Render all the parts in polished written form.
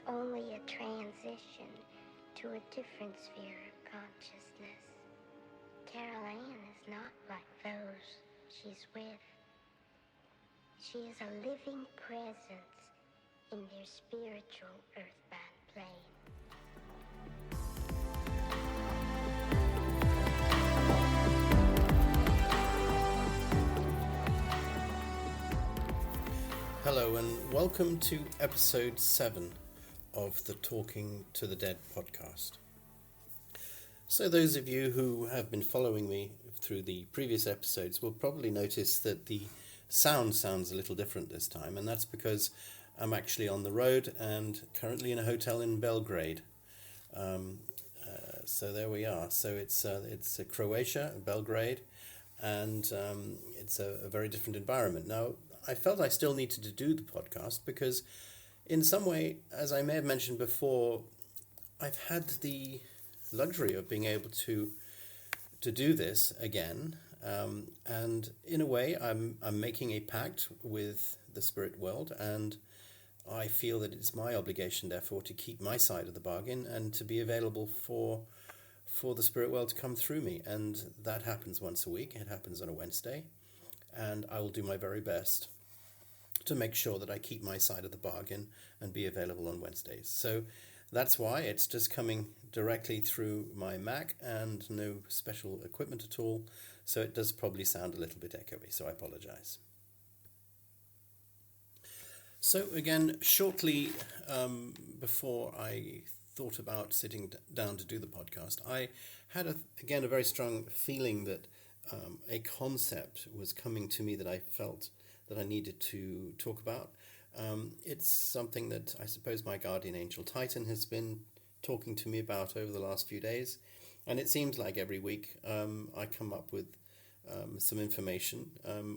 only a transition to a different sphere of consciousness. Carol Ann is not like those she's with. She is a living presence in their spiritual earthbound plane. Hello and welcome to episode 7 of the Talking to the Dead podcast. So those of you who have been following me through the previous episodes will probably notice that the sound sounds a little different this time, and that's because I'm actually on the road and currently in a hotel in Belgrade. So there we are. So it's Croatia, Belgrade, and it's a very different environment. Now, I felt I still needed to do the podcast because in some way, as I may have mentioned before, I've had the luxury of being able to do this again. And in a way, I'm making a pact with the spirit world, and I feel that it's my obligation, therefore, to keep my side of the bargain and to be available for the spirit world to come through me. And that happens once a week. It happens on a Wednesday. And I will do my very best to make sure that I keep my side of the bargain and be available on Wednesdays. So that's why it's just coming directly through my Mac and no special equipment at all. So it does probably sound a little bit echoey, so I apologize. So again, shortly before I thought about sitting down to do the podcast, I had a very strong feeling that a concept was coming to me that I felt that I needed to talk about. It's something that I suppose my guardian angel Titan has been talking to me about over the last few days, and it seems like every week I come up with some information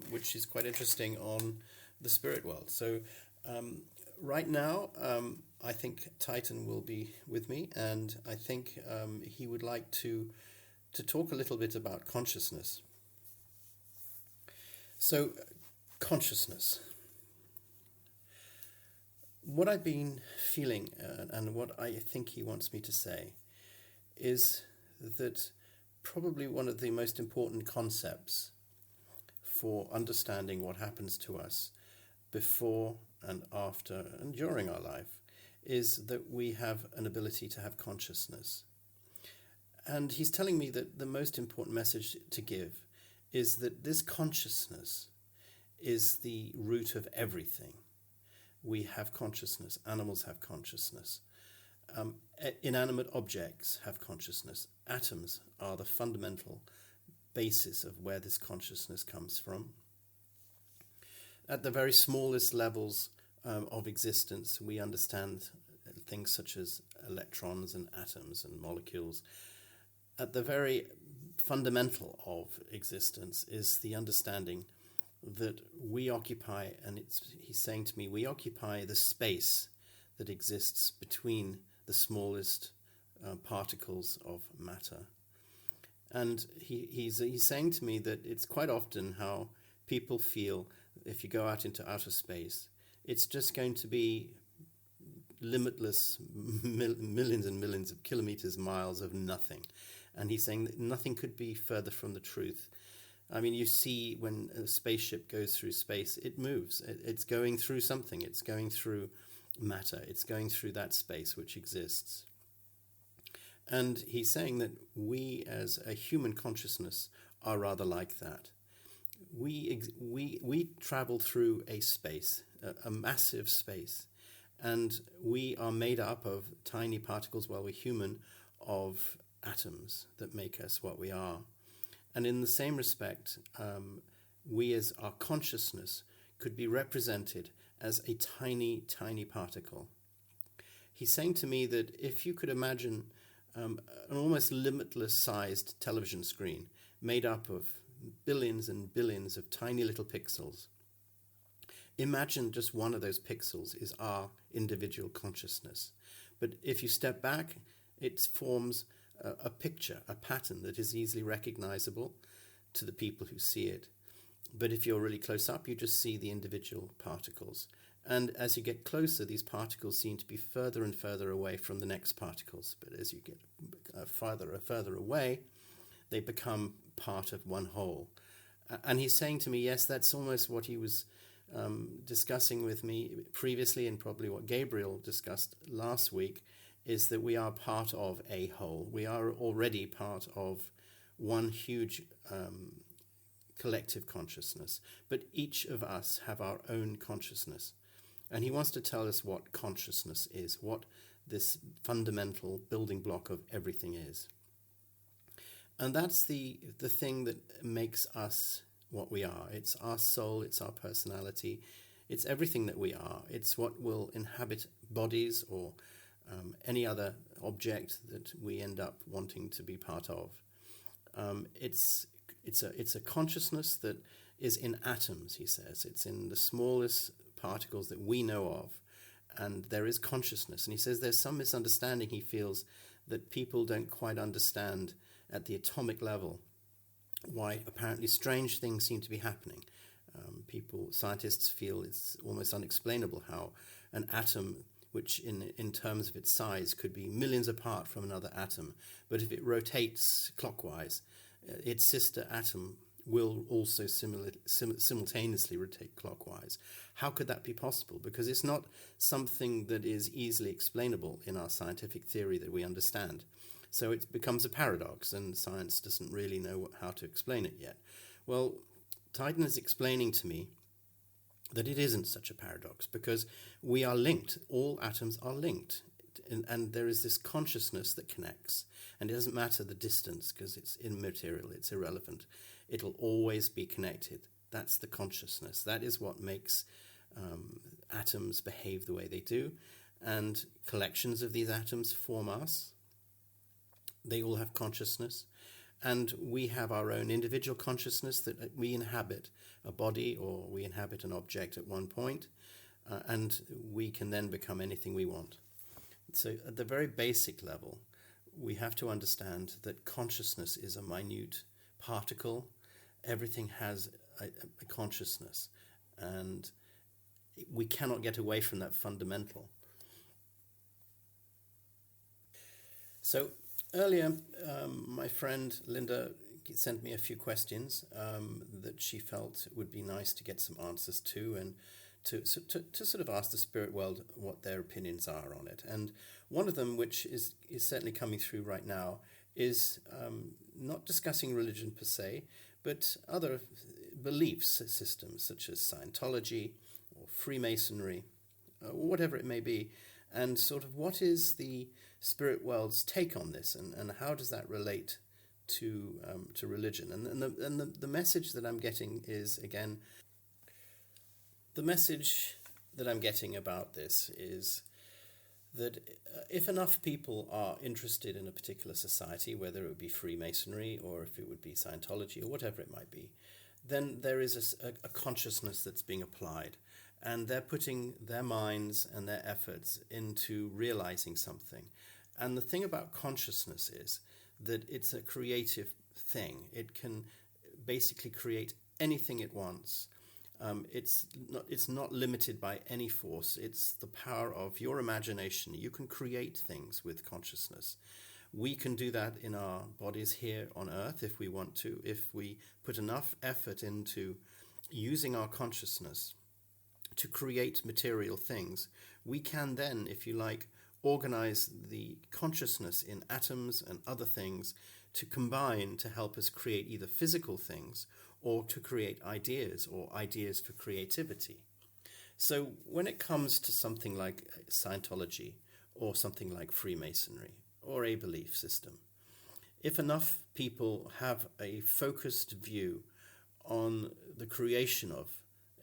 which is quite interesting on the spirit world. So right now I think Titan will be with me, and I think he would like to talk a little bit about consciousness. So, consciousness. What I've been feeling and what I think he wants me to say is that probably one of the most important concepts for understanding what happens to us before and after and during our life is that we have an ability to have consciousness. And he's telling me that the most important message to give is that this consciousness is the root of everything. We have consciousness. Animals have consciousness. Inanimate objects have consciousness. Atoms are the fundamental basis of where this consciousness comes from. At the very smallest levels of existence, we understand things such as electrons and atoms and molecules. At the very fundamental of existence is the understanding that we occupy, and he's saying to me, we occupy the space that exists between the smallest particles of matter. And he's saying to me that it's quite often how people feel if you go out into outer space, it's just going to be limitless millions and millions of kilometers, miles of nothing. And he's saying that nothing could be further from the truth. I mean, you see when a spaceship goes through space, it moves. It's going through something. It's going through matter. It's going through that space which exists. And he's saying that we as a human consciousness are rather like that. We travel through a space, a massive space, and we are made up of tiny particles, while we're human, of atoms that make us what we are. And in the same respect, we as our consciousness could be represented as a tiny, tiny particle. He's saying to me that if you could imagine an almost limitless sized television screen made up of billions and billions of tiny little pixels, imagine just one of those pixels is our individual consciousness. But if you step back, it forms a picture, a pattern that is easily recognizable to the people who see it. But if you're really close up, you just see the individual particles. And as you get closer, these particles seem to be further and further away from the next particles. But as you get further away, they become part of one whole. And he's saying to me, yes, that's almost what he was discussing with me previously, and probably what Gabriel discussed last week, is that we are part of a whole. We are already part of one huge collective consciousness. But each of us have our own consciousness. And he wants to tell us what consciousness is, what this fundamental building block of everything is. And that's the thing that makes us what we are. It's our soul, it's our personality, it's everything that we are. It's what will inhabit bodies or any other object that we end up wanting to be part of. It's a consciousness that is in atoms, he says. It's in the smallest particles that we know of, and there is consciousness. And he says there's some misunderstanding, he feels, that people don't quite understand at the atomic level why apparently strange things seem to be happening. Scientists feel it's almost unexplainable how an atom, which in terms of its size could be millions apart from another atom, but if it rotates clockwise, its sister atom will also simultaneously rotate clockwise. How could that be possible? Because it's not something that is easily explainable in our scientific theory that we understand. So it becomes a paradox, and science doesn't really know how to explain it yet. Well, Titan is explaining to me that it isn't such a paradox, because we are linked. All atoms are linked. And there is this consciousness that connects. And it doesn't matter the distance, because it's immaterial, it's irrelevant. It'll always be connected. That's the consciousness. That is what makes atoms behave the way they do. And collections of these atoms form us. They all have consciousness. And we have our own individual consciousness that we inhabit a body, or we inhabit an object at one point, and we can then become anything we want. So at the very basic level, we have to understand that consciousness is a minute particle. Everything has a consciousness, and we cannot get away from that fundamental. So earlier, my friend Linda sent me a few questions that she felt would be nice to get some answers to, and to sort of ask the spirit world what their opinions are on it. And one of them, which is certainly coming through right now, is not discussing religion per se, but other belief systems such as Scientology or Freemasonry, or whatever it may be, and sort of what is the spirit world's take on this, and how does that relate to religion? And the message that I'm getting is, again, the message that I'm getting about this is that if enough people are interested in a particular society, whether it would be Freemasonry or if it would be Scientology or whatever it might be, then there is a consciousness that's being applied, and they're putting their minds and their efforts into realizing something. And the thing about consciousness is that it's a creative thing. It can basically create anything it wants. It's not limited by any force. It's the power of your imagination. You can create things with consciousness. We can do that in our bodies here on Earth if we want to. If we put enough effort into using our consciousness to create material things, we can then, if you like, organize the consciousness in atoms and other things to combine to help us create either physical things or to create ideas, or ideas for creativity. So when it comes to something like Scientology or something like Freemasonry or a belief system, if enough people have a focused view on the creation of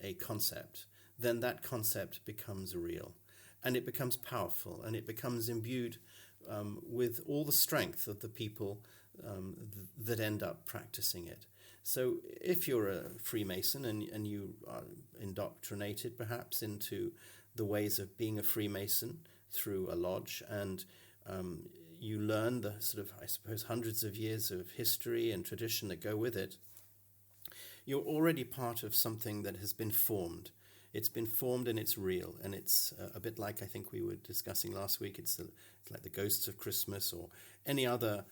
a concept, then that concept becomes real, and it becomes powerful, and it becomes imbued with all the strength of the people that end up practicing it. So if you're a Freemason and you are indoctrinated perhaps into the ways of being a Freemason through a lodge, and you learn the sort of, I suppose, hundreds of years of history and tradition that go with it, you're already part of something that has been formed. It's been formed and it's real, and it's a bit like I think we were discussing last week. It's like the ghosts of Christmas or any other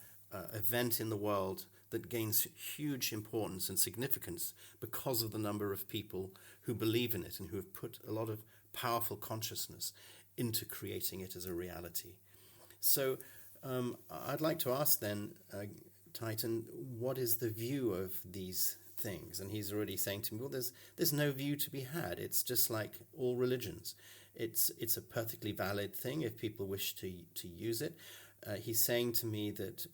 event in the world that gains huge importance and significance because of the number of people who believe in it and who have put a lot of powerful consciousness into creating it as a reality. So I'd like to ask then, Titan, what is the view of these things? And he's already saying to me, well, there's no view to be had. It's just like all religions. It's a perfectly valid thing if people wish to use it. He's saying to me that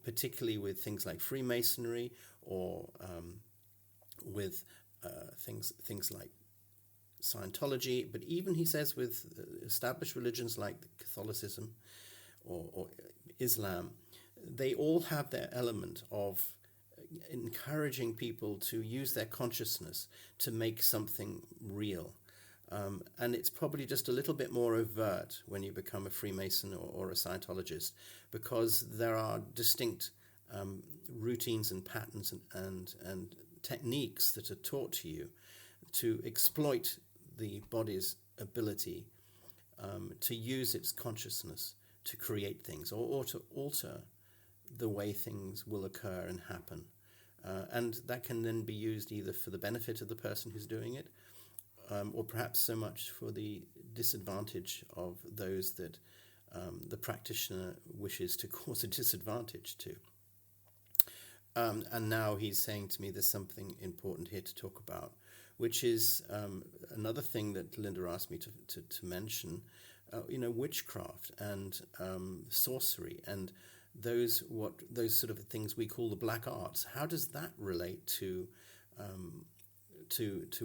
particularly with things like Freemasonry or with things like Scientology, but even he says with established religions like Catholicism or Islam, they all have their element of encouraging people to use their consciousness to make something real. And it's probably just a little bit more overt when you become a Freemason or a Scientologist, because there are distinct routines and patterns and techniques that are taught to you to exploit the body's ability to use its consciousness to create things or to alter the way things will occur and happen. And that can then be used either for the benefit of the person who's doing it, or perhaps so much for the disadvantage of those that the practitioner wishes to cause a disadvantage to. And now he's saying to me there's something important here to talk about, which is another thing that Linda asked me to mention, witchcraft and sorcery and those sort of things we call the black arts. How does that relate to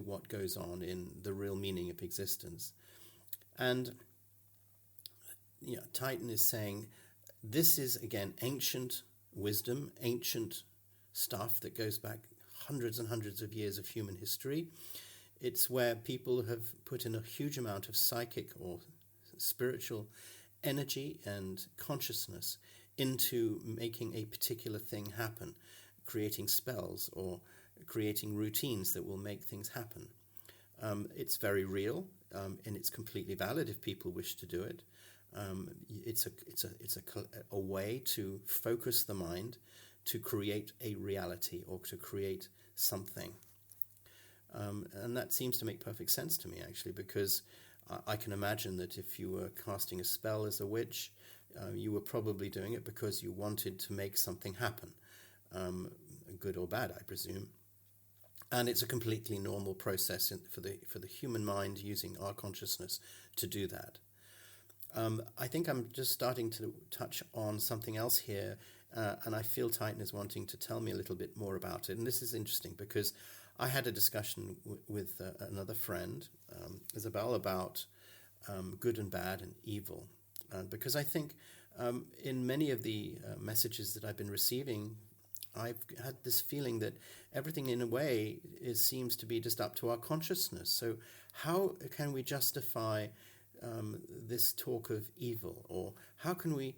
what goes on in the real meaning of existence? And Titan is saying this is again ancient wisdom, ancient stuff that goes back hundreds and hundreds of years of human history. It's where people have put in a huge amount of psychic or spiritual energy and consciousness into making a particular thing happen, creating spells or creating routines that will make things happen. It's very real, and it's completely valid if people wish to do it. It's a way to focus the mind to create a reality or to create something. And that seems to make perfect sense to me, actually, because I can imagine that if you were casting a spell as a witch, you were probably doing it because you wanted to make something happen, good or bad, I presume. And it's a completely normal process for the human mind using our consciousness to do that. I think I'm just starting to touch on something else here, and I feel Titan is wanting to tell me a little bit more about it. And this is interesting because I had a discussion with another friend, Isabel, about good and bad and evil. Because I think in many of the messages that I've been receiving, I've had this feeling that everything in a way seems to be just up to our consciousness. So how can we justify this talk of evil, or how can we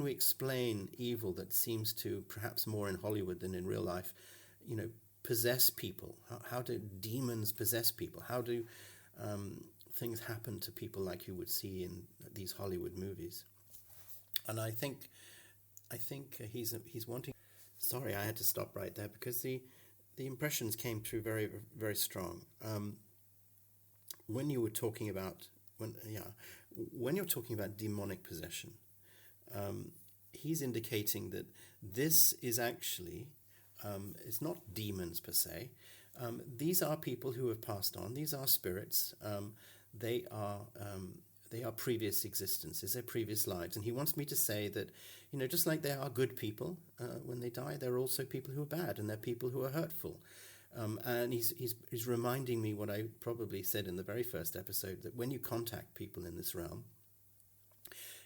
explain evil that seems to, perhaps more in Hollywood than in real life, possess people? How do demons possess people? How do things happen to people like you would see in these Hollywood movies? And I think he's wanting. Sorry, I had to stop right there because the impressions came through very, very strong. When you're talking about demonic possession, he's indicating that this is actually it's not demons per se. These are people who have passed on. These are spirits. They are previous existences, their previous lives. And he wants me to say that, just like there are good people, when they die, there are also people who are bad, and there are people who are hurtful. And he's reminding me what I probably said in the very first episode, that when you contact people in this realm,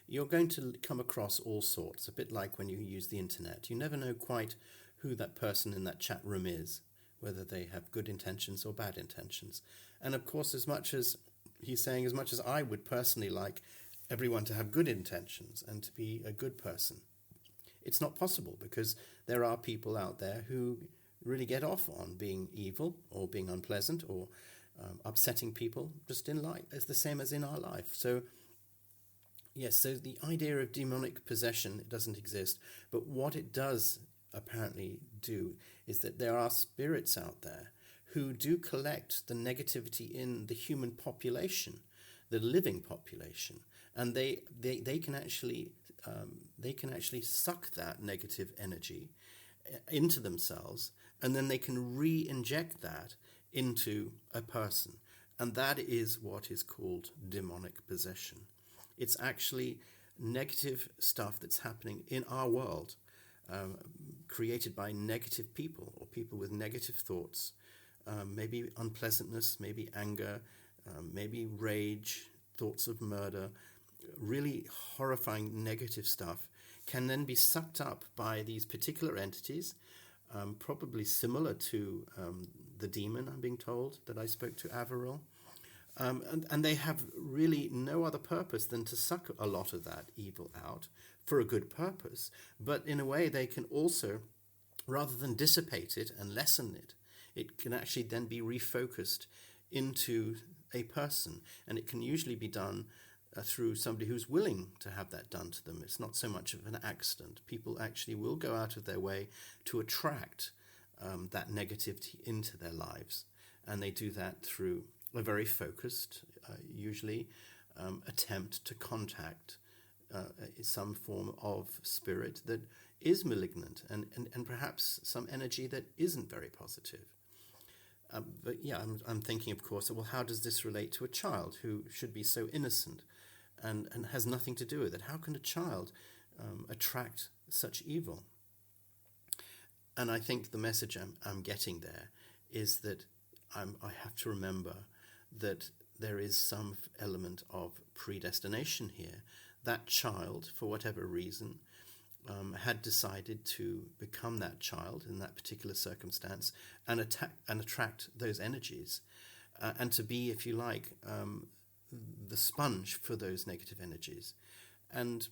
you're going to come across all sorts, a bit like when you use the internet. You never know quite who that person in that chat room is, whether they have good intentions or bad intentions. And of course, as much as I would personally like everyone to have good intentions and to be a good person, it's not possible, because there are people out there who really get off on being evil or being unpleasant or upsetting people just in life, as the same as in our life. So yes, so the idea of demonic possession, it doesn't exist, but what it does apparently do is that there are spirits out there who do collect the negativity in the human population, the living population, and they can actually suck that negative energy into themselves, and then they can re-inject that into a person, and that is what is called demonic possession. It's actually negative stuff that's happening in our world, created by negative people or people with negative thoughts, maybe unpleasantness, maybe anger, maybe rage, thoughts of murder, really horrifying negative stuff can then be sucked up by these particular entities, probably similar to the demon, I'm being told, that I spoke to, Averill. And they have really no other purpose than to suck a lot of that evil out for a good purpose. But in a way, they can also, rather than dissipate it and lessen it, it can actually then be refocused into a person. And it can usually be done through somebody who's willing to have that done to them. It's not so much of an accident. People actually will go out of their way to attract that negativity into their lives. And they do that through a very focused, usually, attempt to contact some form of spirit that is malignant and perhaps some energy that isn't very positive. But yeah, I'm thinking, of course, well, how does this relate to a child who should be so innocent and has nothing to do with it? How can a child attract such evil? And I think the message I'm getting there is that I have to remember that there is some element of predestination here. That child, for whatever reason, had decided to become that child in that particular circumstance and attract those energies, and to be, if you like, the sponge for those negative energies. And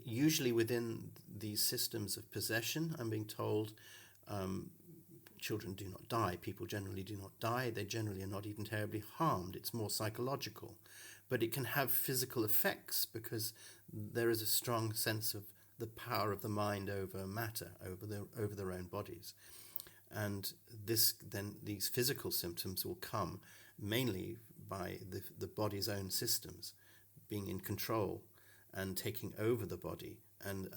usually within these systems of possession, I'm being told, children do not die. People generally do not die. They generally are not even terribly harmed. It's more psychological. But it can have physical effects because there is a strong sense of the power of the mind over matter, over their own bodies. And these physical symptoms will come mainly by the body's own systems being in control and taking over the body and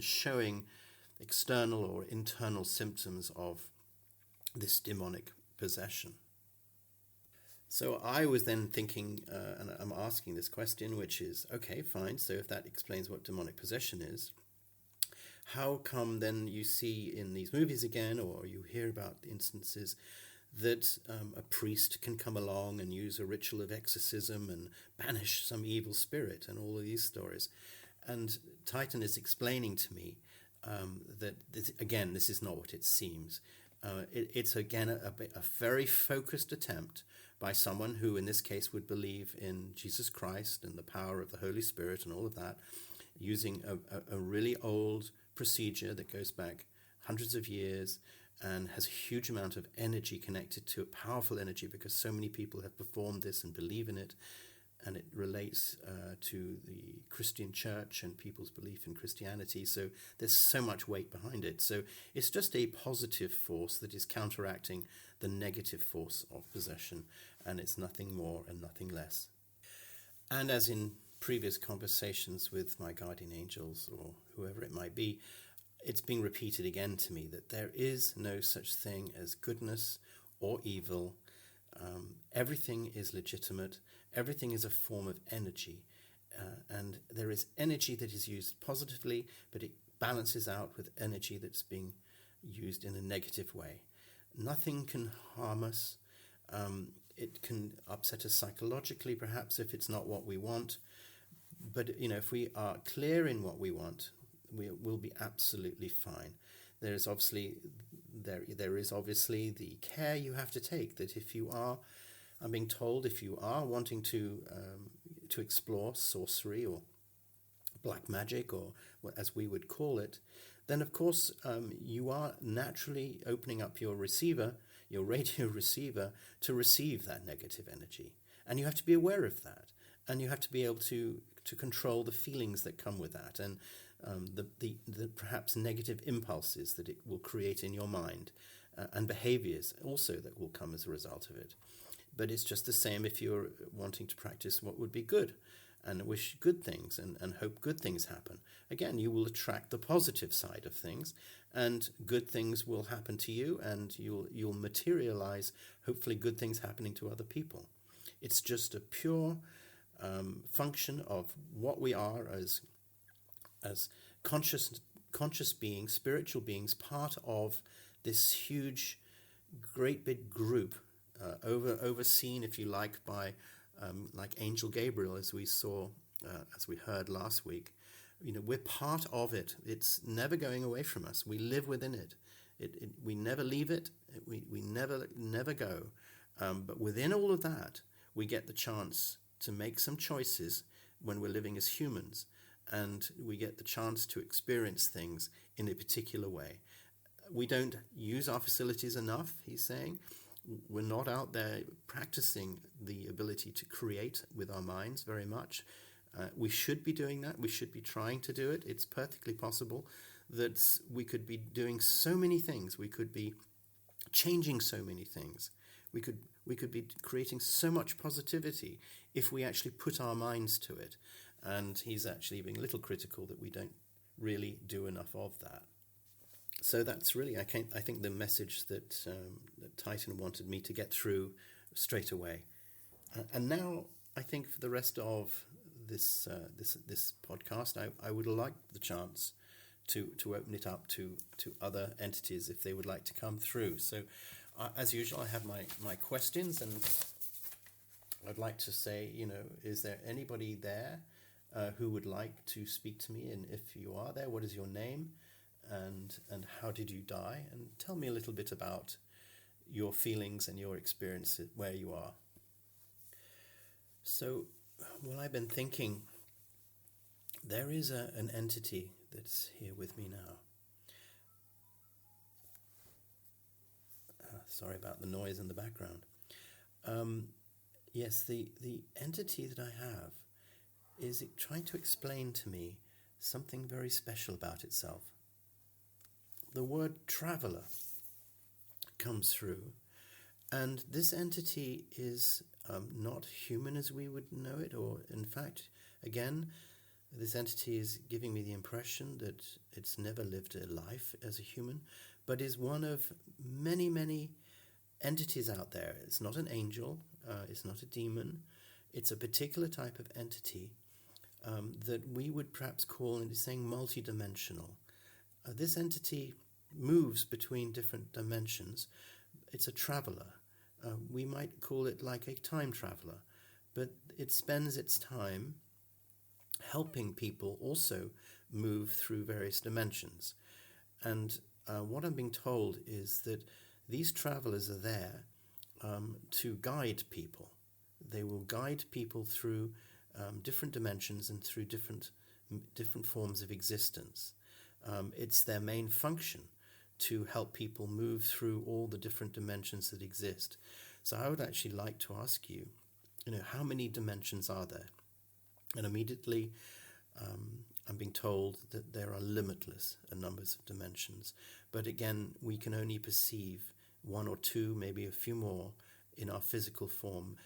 showing external or internal symptoms of this demonic possession. So I was then thinking, and I'm asking this question, which is, okay, fine, so if that explains what demonic possession is, how come then you see in these movies again, or you hear about instances that a priest can come along and use a ritual of exorcism and banish some evil spirit, and all of these stories? And Titan is explaining to me that, this is not what it seems. It's again a very focused attempt by someone who, in this case, would believe in Jesus Christ and the power of the Holy Spirit and all of that, using a really old procedure that goes back hundreds of years and has a huge amount of energy connected to it, powerful energy, because so many people have performed this and believe in it. And it relates to the Christian church and people's belief in Christianity. So there's so much weight behind it. So it's just a positive force that is counteracting the negative force of possession. And it's nothing more and nothing less. And as in previous conversations with my guardian angels or whoever it might be, it's being repeated again to me that there is no such thing as goodness or evil. Everything is legitimate. Everything is a form of energy, and there is energy that is used positively, but it balances out with energy that's being used in a negative way. Nothing can harm us. It can upset us psychologically, perhaps, if it's not what we want. But if we are clear in what we want, we'll be absolutely fine. There is obviously the care you have to take, that if you are, I'm being told, if you are wanting to explore sorcery or black magic, or as we would call it, then of course you are naturally opening up your receiver, your radio receiver to receive that negative energy. And you have to be aware of that. And you have to be able to control the feelings that come with that, and the perhaps negative impulses that it will create in your mind, and behaviors also that will come as a result of it. But it's just the same if you're wanting to practice what would be good and wish good things and hope good things happen. Again, you will attract the positive side of things, and good things will happen to you, and you'll materialize, hopefully, good things happening to other people. It's just a pure function of what we are as conscious beings, spiritual beings, part of this huge, great big group, overseen, if you like, by like Angel Gabriel, as we saw, as we heard last week. We're part of it. It's never going away from us. We live within it. We never leave it. We never go. But within all of that, we get the chance to make some choices when we're living as humans, and we get the chance to experience things in a particular way. We don't use our facilities enough, he's saying. We're not out there practicing the ability to create with our minds very much. We should be doing that. We should be trying to do it. It's perfectly possible that we could be doing so many things. We could be changing so many things. We could be creating so much positivity if we actually put our minds to it. And he's actually being a little critical that we don't really do enough of that. So that's really, I think, the message that Titan wanted me to get through straight away. And now, I think for the rest of this podcast, I would like the chance to open it up to other entities if they would like to come through. So, as usual, I have my questions, and I'd like to say, is there anybody there who would like to speak to me? And if you are there, what is your name? And how did you die? And tell me a little bit about your feelings and your experience where you are. So, well, I've been thinking, there is an entity that's here with me now. Sorry about the noise in the background. Yes, the entity that I have is trying to explain to me something very special about itself. The word traveler comes through, and this entity is not human as we would know it, or in fact, again, this entity is giving me the impression that it's never lived a life as a human, but is one of many, many entities out there. It's not an angel, it's not a demon, it's a particular type of entity that we would perhaps call, and he's saying, multidimensional. This entity moves between different dimensions. It's a traveler. We might call it like a time traveler, but it spends its time helping people also move through various dimensions. And what I'm being told is that these travelers are there to guide people. They will guide people through different dimensions and through different forms of existence. It's their main function to help people move through all the different dimensions that exist. So I would actually like to ask you, how many dimensions are there? And immediately I'm being told that there are limitless numbers of dimensions. But again, we can only perceive one or two, maybe a few more in our physical form.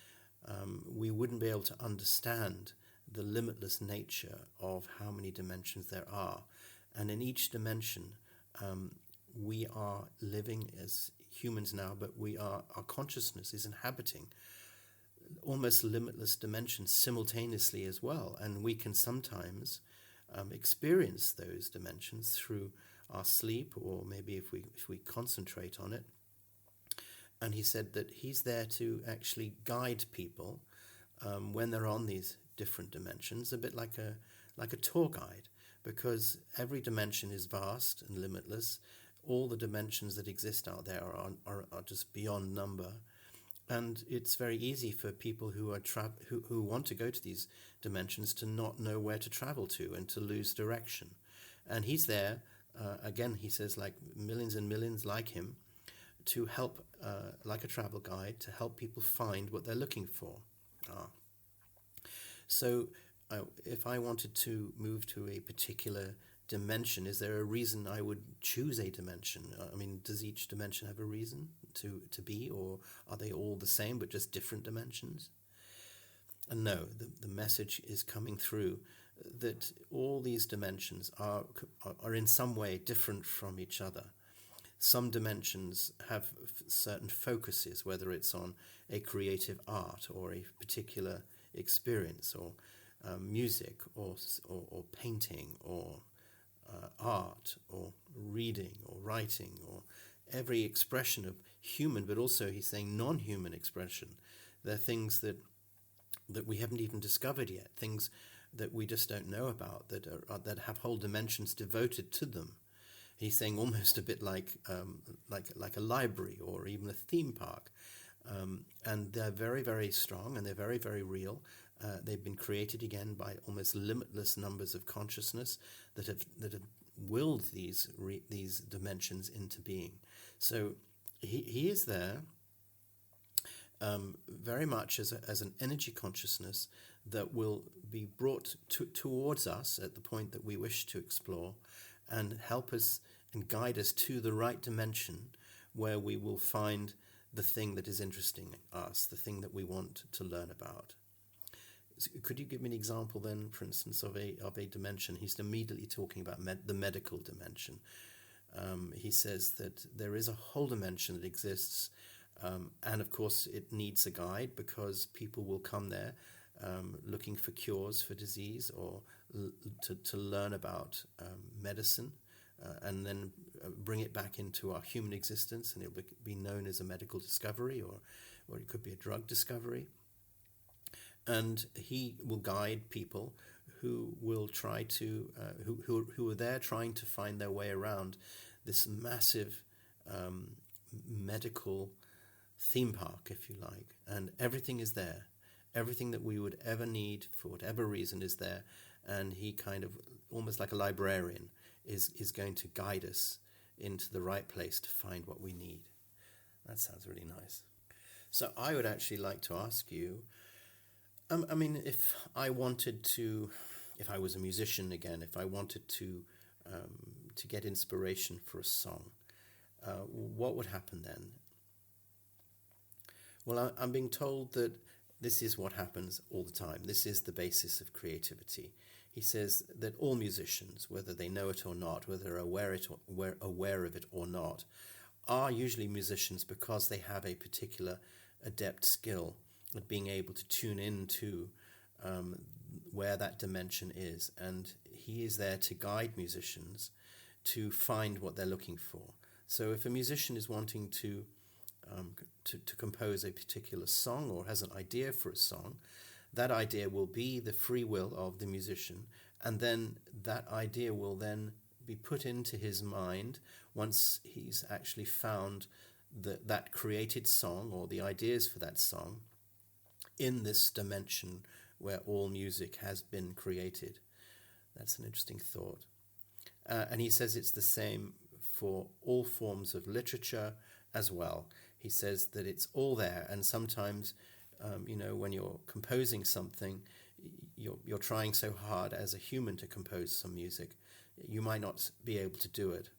We wouldn't be able to understand the limitless nature of how many dimensions there are. And in each dimension, we are living as humans now, but our consciousness is inhabiting almost limitless dimensions simultaneously as well. And we can sometimes experience those dimensions through our sleep, or maybe if we concentrate on it. And he said that he's there to actually guide people when they're on these different dimensions, a bit like a tour guide, because every dimension is vast and limitless. All the dimensions that exist out there are just beyond number. And it's very easy for people who want to go to these dimensions to not know where to travel to and to lose direction. And he's there, again, he says, like millions and millions like him, to help, like a travel guide, to help people find what they're looking for. So if I wanted to move to a particular dimension, is there a reason I would choose a dimension? I mean, does each dimension have a reason to be, or are they all the same but just different dimensions? And no, the message is coming through that all these dimensions are in some way different from each other. Some dimensions have certain focuses, whether it's on a creative art or a particular experience, or music, or painting, or art, or reading, or writing, or every expression of human, but also he's saying non-human expression. They're things that we haven't even discovered yet, things that we just don't know about, that have whole dimensions devoted to them. He's saying almost a bit like a library or even a theme park, and they're very, very strong, and they're very, very real. They've been created again by almost limitless numbers of consciousness that have willed these dimensions into being. So he is there, very much as an energy consciousness that will be brought towards us at the point that we wish to explore, and help us and guide us to the right dimension where we will find the thing that is interesting us, the thing that we want to learn about. So could you give me an example then, for instance, of a dimension? He's immediately talking about the medical dimension. He says that there is a whole dimension that exists, and of course it needs a guide, because people will come there looking for cures for disease, or to learn about medicine, and then bring it back into our human existence, and it will be known as a medical discovery, or it could be a drug discovery. And he will guide people who will try to who are there trying to find their way around this massive medical theme park, if you like, and everything is there. Everything that we would ever need for whatever reason is there, and he kind of, almost like a librarian, is going to guide us into the right place to find what we need. That sounds really nice. So I would actually like to ask you, I mean, if I was a musician again, if I wanted to get inspiration for a song, what would happen then? Well, I'm being told that this is what happens all the time. This is the basis of creativity. He says that all musicians, whether they know it or not, whether they're aware of it or not, are usually musicians because they have a particular adept skill at being able to tune into where that dimension is. And he is there to guide musicians to find what they're looking for. So if a musician is wanting to compose a particular song, or has an idea for a song, that idea will be the free will of the musician, and then that idea will then be put into his mind once he's actually found that created song, or the ideas for that song, in this dimension where all music has been created. That's an interesting thought. And he says it's the same for all forms of literature as well. He says that it's all there, and sometimes, when you're composing something, you're trying so hard as a human to compose some music, you might not be able to do it.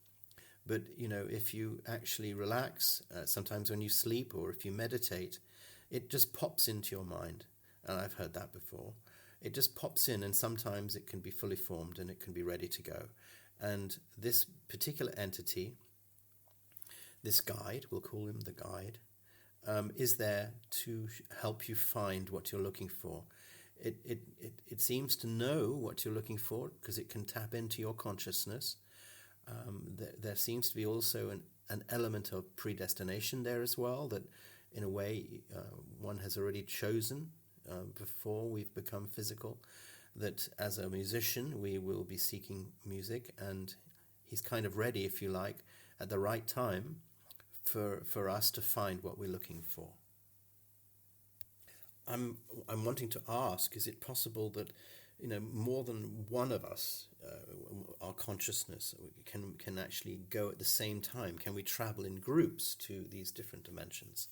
But, if you actually relax, sometimes when you sleep, or if you meditate, it just pops into your mind. And I've heard that before. It just pops in, and sometimes it can be fully formed and it can be ready to go. And this particular entity, this guide, we'll call him the guide, is there to help you find what you're looking for. It seems to know what you're looking for because it can tap into your consciousness. There seems to be also an element of predestination there as well, that in a way one has already chosen before we've become physical, that as a musician we will be seeking music, and he's kind of ready, if you like, at the right time for us to find what we're looking for. I'm wanting to ask, is it possible that more than one of us, our consciousness can actually go at the same time? Can we travel in groups to these different dimensions?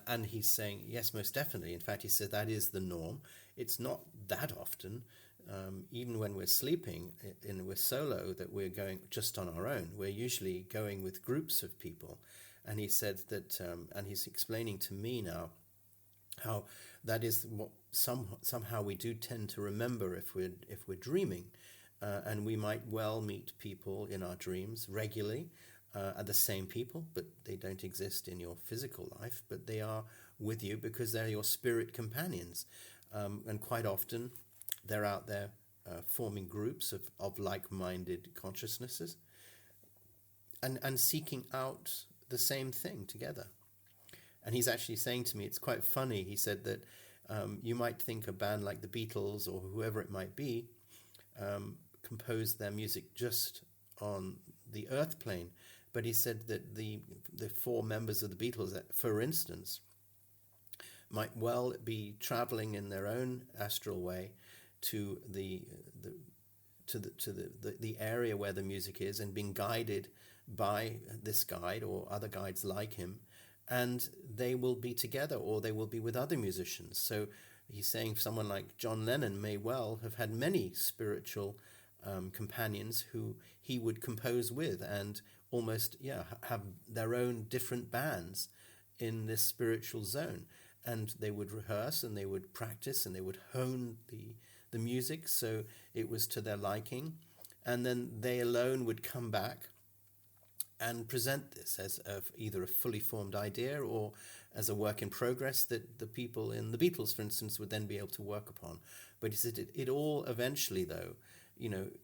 And he's saying, yes, most definitely. In fact, he said that is the norm. It's not that often, even when we're sleeping and we're solo, that we're going just on our own. We're usually going with groups of people. And he said that, and he's explaining to me now how that is what somehow we do tend to remember if we're dreaming, and we might well meet people in our dreams regularly, are the same people, but they don't exist in your physical life, but they are with you because they're your spirit companions, and quite often they're out there forming groups of like-minded consciousnesses and seeking out the same thing together. And he's actually saying to me, it's quite funny, he said that you might think a band like the Beatles or whoever it might be composed their music just on the earth plane. But he said that the four members of the Beatles, for instance, might well be traveling in their own astral way to the area where the music is, and being guided by this guide or other guides like him, and they will be together or they will be with other musicians. So he's saying someone like John Lennon may well have had many spiritual companions who he would compose with, and almost have their own different bands in this spiritual zone, and they would rehearse and they would practice and they would hone the music so it was to their liking, and then they alone would come back and present this as either a fully formed idea or as a work in progress that the people in the Beatles, for instance, would then be able to work upon. But he said it all eventually, though,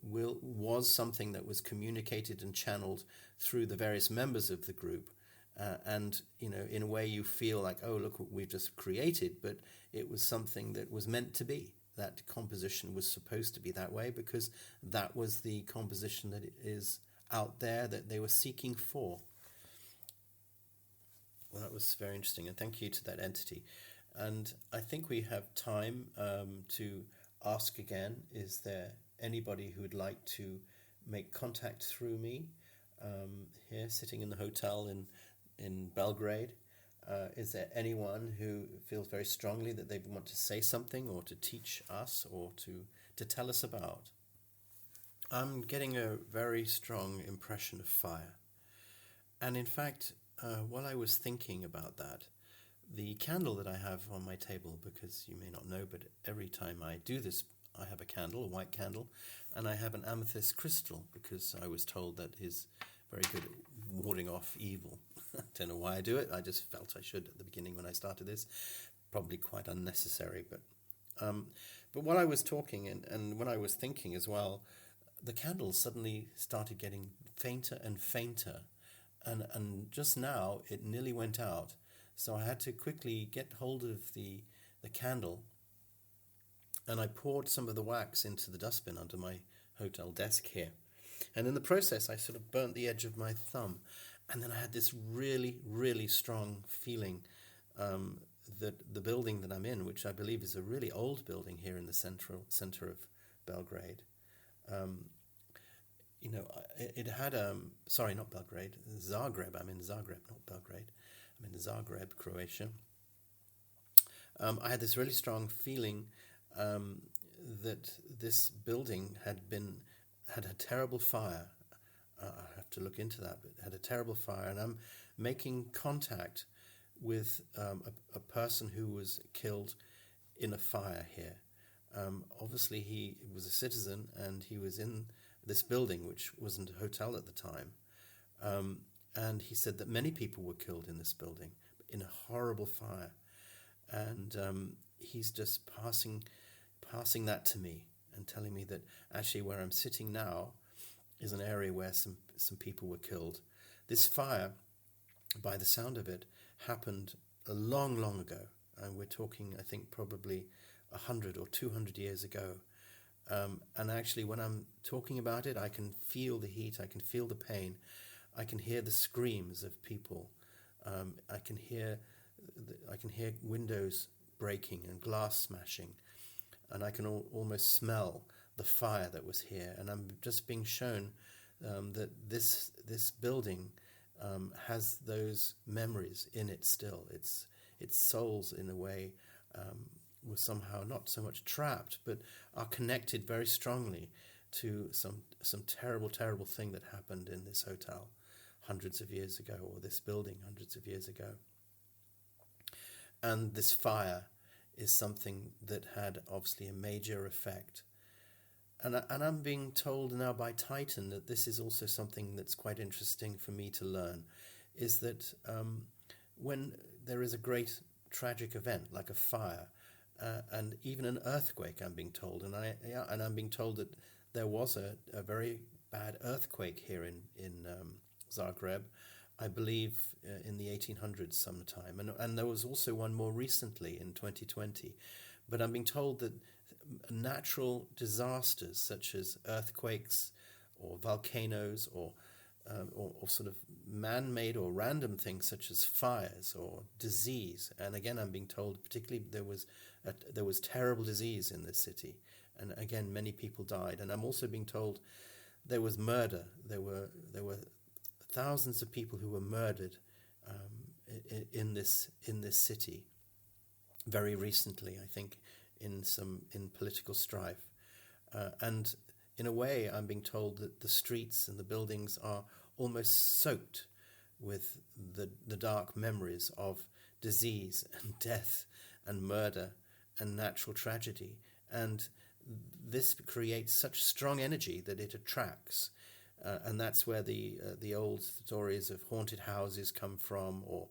was something that was communicated and channeled through the various members of the group. And, in a way you feel like, oh, look what we've just created, but it was something that was meant to be. That composition was supposed to be that way because that was the composition that is out there that they were seeking for. Well, that was very interesting, and thank you to that entity. And I think we have time to ask again, is there anybody who would like to make contact through me here, sitting in the hotel in Belgrade? Is there anyone who feels very strongly that they want to say something or to teach us or to tell us about? I'm getting a very strong impression of fire. And in fact, while I was thinking about that, the candle that I have on my table, because you may not know, but every time I do this, I have a candle, a white candle, and I have an amethyst crystal because I was told that is very good at warding off evil. I don't know why I do it. I just felt I should at the beginning when I started this. Probably quite unnecessary, but while I was talking and when I was thinking as well, the candles suddenly started getting fainter and fainter, and just now it nearly went out. So I had to quickly get hold of the candle, and I poured some of the wax into the dustbin under my hotel desk here. And in the process, I sort of burnt the edge of my thumb. And then I had this really, really strong feeling that the building that I'm in, which I believe is a really old building here in the center of Belgrade, it had, sorry, not Belgrade, Zagreb. I'm in Zagreb, not Belgrade. I'm in Zagreb, Croatia. I had this really strong feeling that this building had a terrible fire. I have to look into that, but it had a terrible fire, and I'm making contact with a person who was killed in a fire here. Obviously, he was a citizen, and he was in this building, which wasn't a hotel at the time. And he said that many people were killed in this building in a horrible fire. And he's just passing that to me and telling me that actually where I'm sitting now is an area where some people were killed. This fire, by the sound of it, happened a long, long ago. And we're talking, I think, probably 100 or 200 years ago. And actually, when I'm talking about it, I can feel the heat, I can feel the pain, I can hear the screams of people. I can hear windows breaking and glass smashing. and I can almost smell the fire that was here. And I'm just being shown that this building has those memories in it still. Its souls, in a way, were somehow not so much trapped, but are connected very strongly to some terrible, terrible thing that happened in this hotel hundreds of years ago, or this building hundreds of years ago. And this fire is something that had obviously a major effect. And I'm being told now by Titan that this is also something that's quite interesting for me to learn, is that when there is a great tragic event like a fire and even an earthquake, I'm being told, and I'm being told that there was a very bad earthquake here in Zagreb, I believe in the 1800s sometime, and there was also one more recently in 2020. But I'm being told that natural disasters such as earthquakes or volcanoes or sort of man-made or random things such as fires or disease, and again I'm being told particularly there was terrible disease in this city, and again many people died. And I'm also being told there was murder. There were thousands of people who were murdered in this city very recently, I think, in political strife, and in a way I'm being told that the streets and the buildings are almost soaked with the dark memories of disease and death and murder and natural tragedy. And this creates such strong energy that it attracts, and that's where the old stories of haunted houses come from, or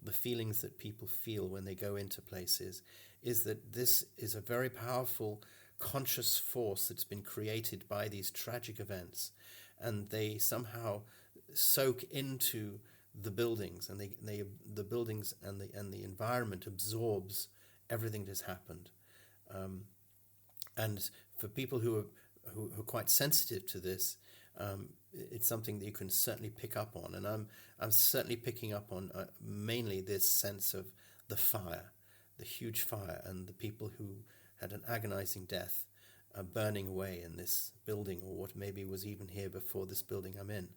the feelings that people feel when they go into places, is that this is a very powerful conscious force that's been created by these tragic events, and they somehow soak into the buildings, and the buildings and the environment absorbs everything that's happened. And for people who are quite sensitive to this, it's something that you can certainly pick up on, and I'm certainly picking up on mainly this sense of the fire, the huge fire, and the people who had an agonizing death burning away in this building, or what maybe was even here before this building I'm in.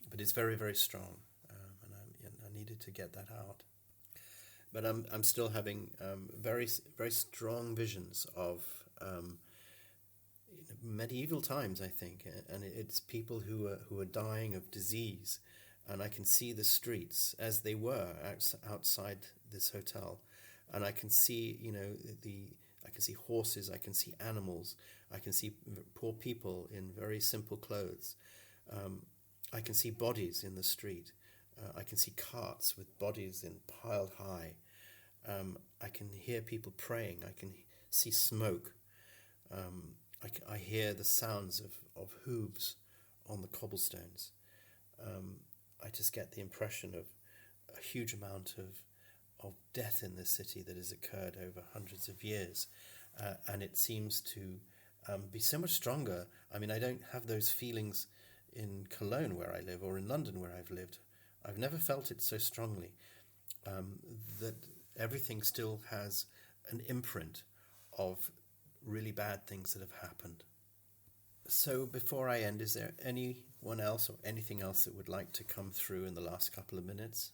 But it's very, very strong, and I needed to get that out. But I'm still having very, very strong visions of medieval times, I think, and it's people who are dying of disease, and I can see the streets as they were outside this hotel, and I can see I can see horses, I can see animals, I can see poor people in very simple clothes. I can see bodies in the street. I can see carts with bodies piled high. I can hear people praying. I can see smoke. I hear the sounds of hooves on the cobblestones. I just get the impression of a huge amount of death in this city that has occurred over hundreds of years, and it seems to be so much stronger. I mean, I don't have those feelings in Cologne where I live, or in London where I've lived. I've never felt it so strongly, that everything still has an imprint of really bad things that have happened. So before I end, is there anyone else or anything else that would like to come through in the last couple of minutes?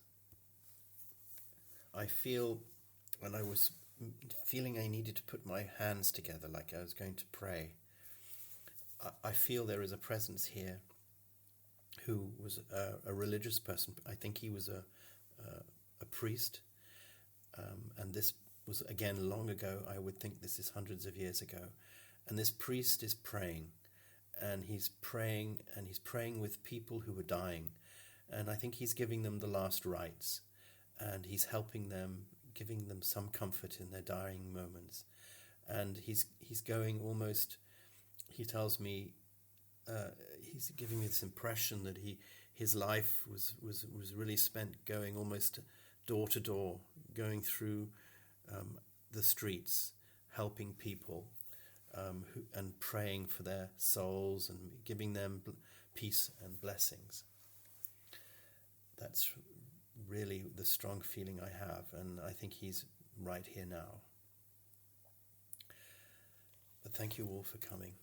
I feel, when I was feeling I needed to put my hands together like I was going to pray, I feel there is a presence here who was a religious person. I think he was a priest, and this was, again, long ago. I would think this is hundreds of years ago. And this priest is praying, and he's praying with people who are dying. And I think he's giving them the last rites, and he's helping them, giving them some comfort in their dying moments. And he's going almost, he tells me, he's giving me this impression that his life was really spent going almost door to door, going through the streets, helping people, and praying for their souls and giving them peace and blessings. That's really the strong feeling I have, and I think he's right here now. But thank you all for coming.